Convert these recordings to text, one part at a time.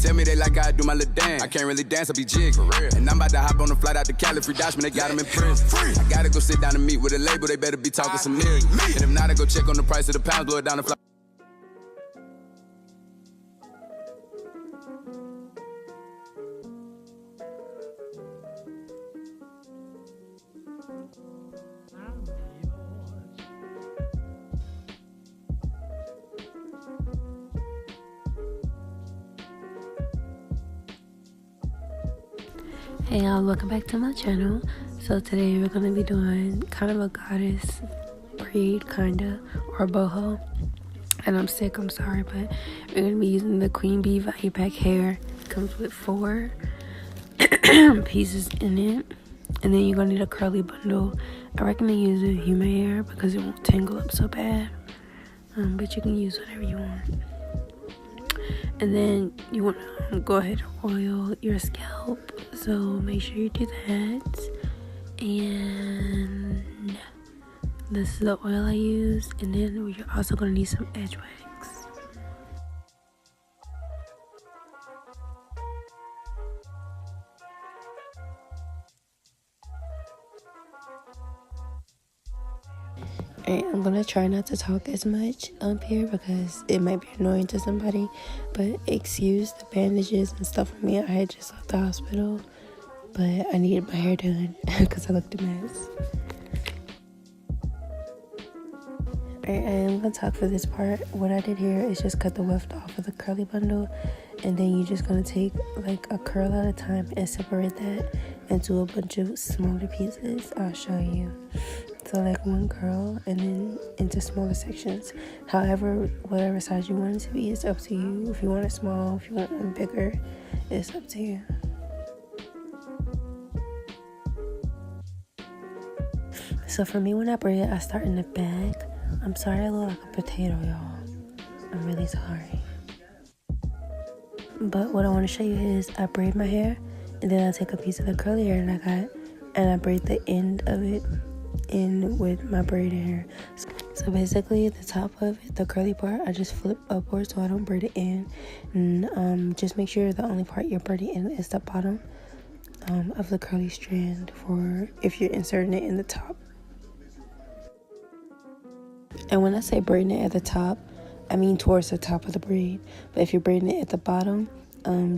tell me they like I do my little dance. I can't really dance, I be jig. And I'm about to hop on the flight out to Cali, free Dutchman, they got him in prison. I gotta go sit down and meet with a label, they better be talking some millions. And if not, I go check on the price of the pounds, blow it down the flight. Hey y'all, welcome back to my channel. So today we're gonna be doing kind of a goddess braid, kinda, or boho. And I'm sick, I'm sorry, but we're gonna be using the Queen Bee Value Pack hair. It comes with 4 pieces in it, and then you're gonna need a curly bundle. I recommend using human hair because it won't tangle up so bad, but you can use whatever you want. And then you want to go ahead and oil your scalp, so make sure you do that. And this is the oil I use. And then you're also going to need some edge wax. Alright, I'm gonna try not to talk as much up here because it might be annoying to somebody, but excuse the bandages and stuff for me. I had just left the hospital, but I needed my hair done because I looked a mess. Alright, I am gonna talk for this part. What I did here is just cut the weft off of the curly bundle, and then you're just gonna take like a curl at a time and separate that into a bunch of smaller pieces. I'll show you. So like one curl and then into smaller sections. However, whatever size you want it to be, it's up to you. If you want it small, if you want one bigger, it's up to you. So for me, when I braid, I start in the back. I'm sorry I look like a potato, y'all. I'm really sorry. But what I want to show you is I braid my hair, and then I take a piece of the curly hair and I braid the end of it in with my braided hair. So basically the top of it, the curly part, I just flip upwards so I don't braid it in. And just make sure the only part you're braiding in is the bottom of the curly strand for if you're inserting it in the top. And when I say braiding it at the top, I mean towards the top of the braid. But if you're braiding it at the bottom,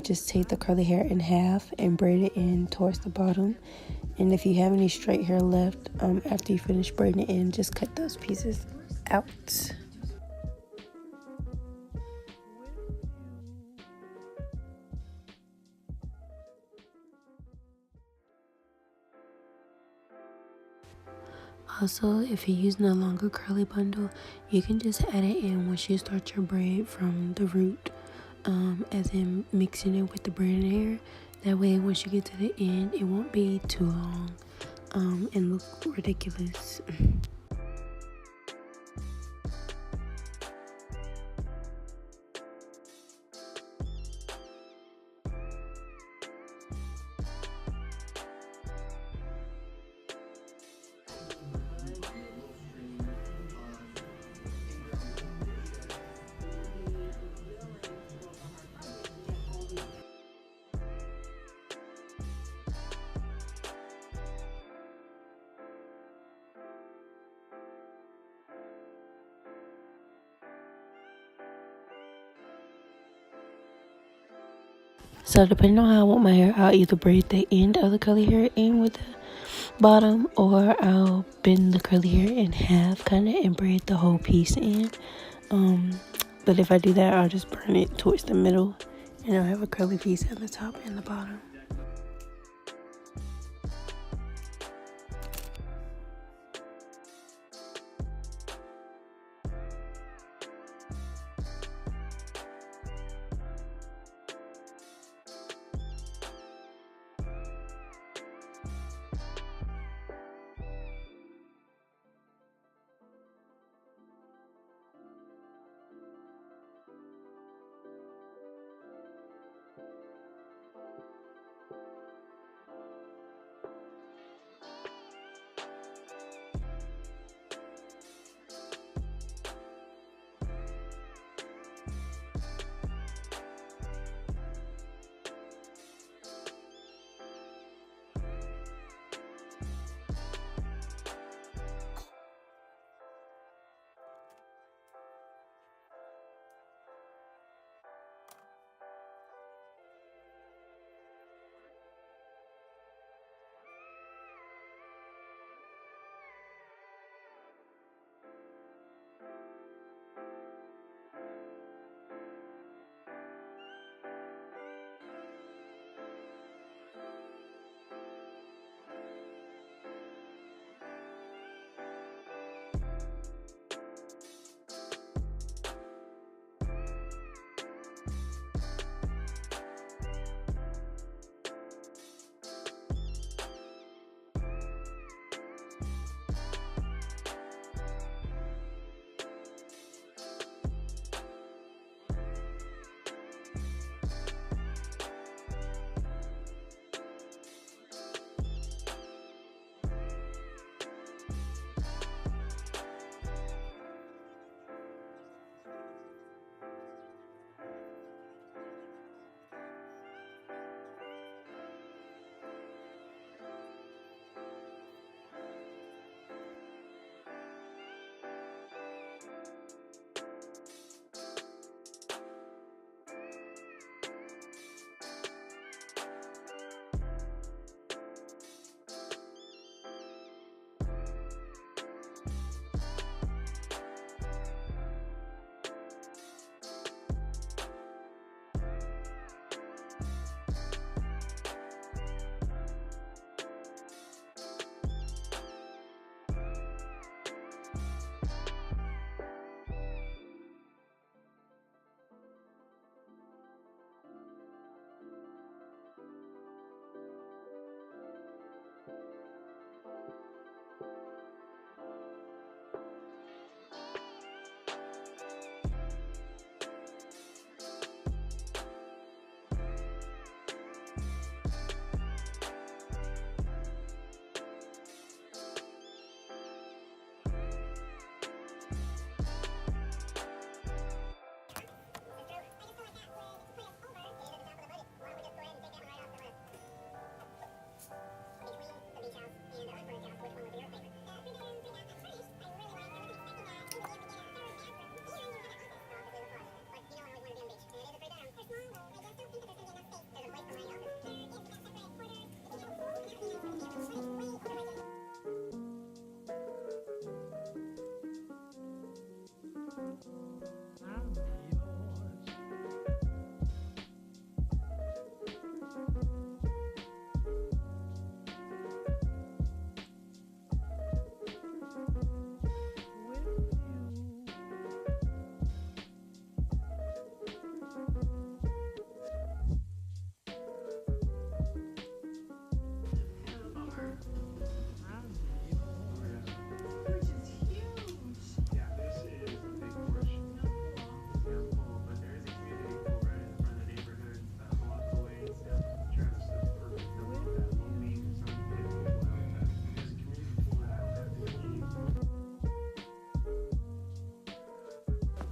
just take the curly hair in half and braid it in towards the bottom. And if you have any straight hair left after you finish braiding it in, just cut those pieces out. Also, if you're using a longer curly bundle, you can just add it in once you start your braid from the root, as in mixing it with the braided hair. That way, once you get to the end, it won't be too long and look ridiculous. So depending on how I want my hair, I'll either braid the end of the curly hair in with the bottom, or I'll bend the curly hair in half kind of and braid the whole piece in. But if I do that, I'll just burn it towards the middle and I'll have a curly piece at the top and the bottom.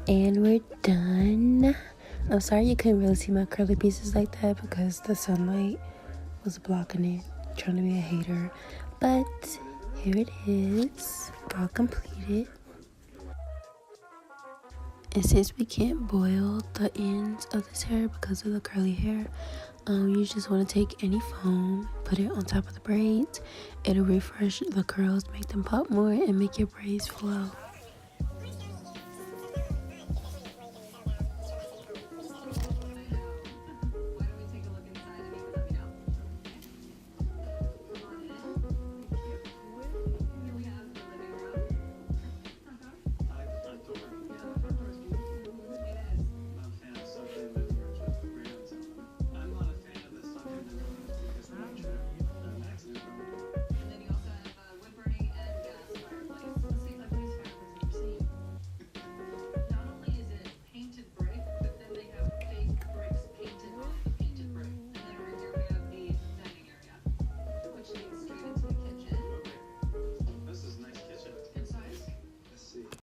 And we're done. I'm sorry you couldn't really see my curly pieces like that because the sunlight was blocking it. Trying to be a hater. But here it is, all completed. And since we can't boil the ends of this hair because of the curly hair, you just want to take any foam, put it on top of the braids. It'll refresh the curls, make them pop more, and make your braids flow.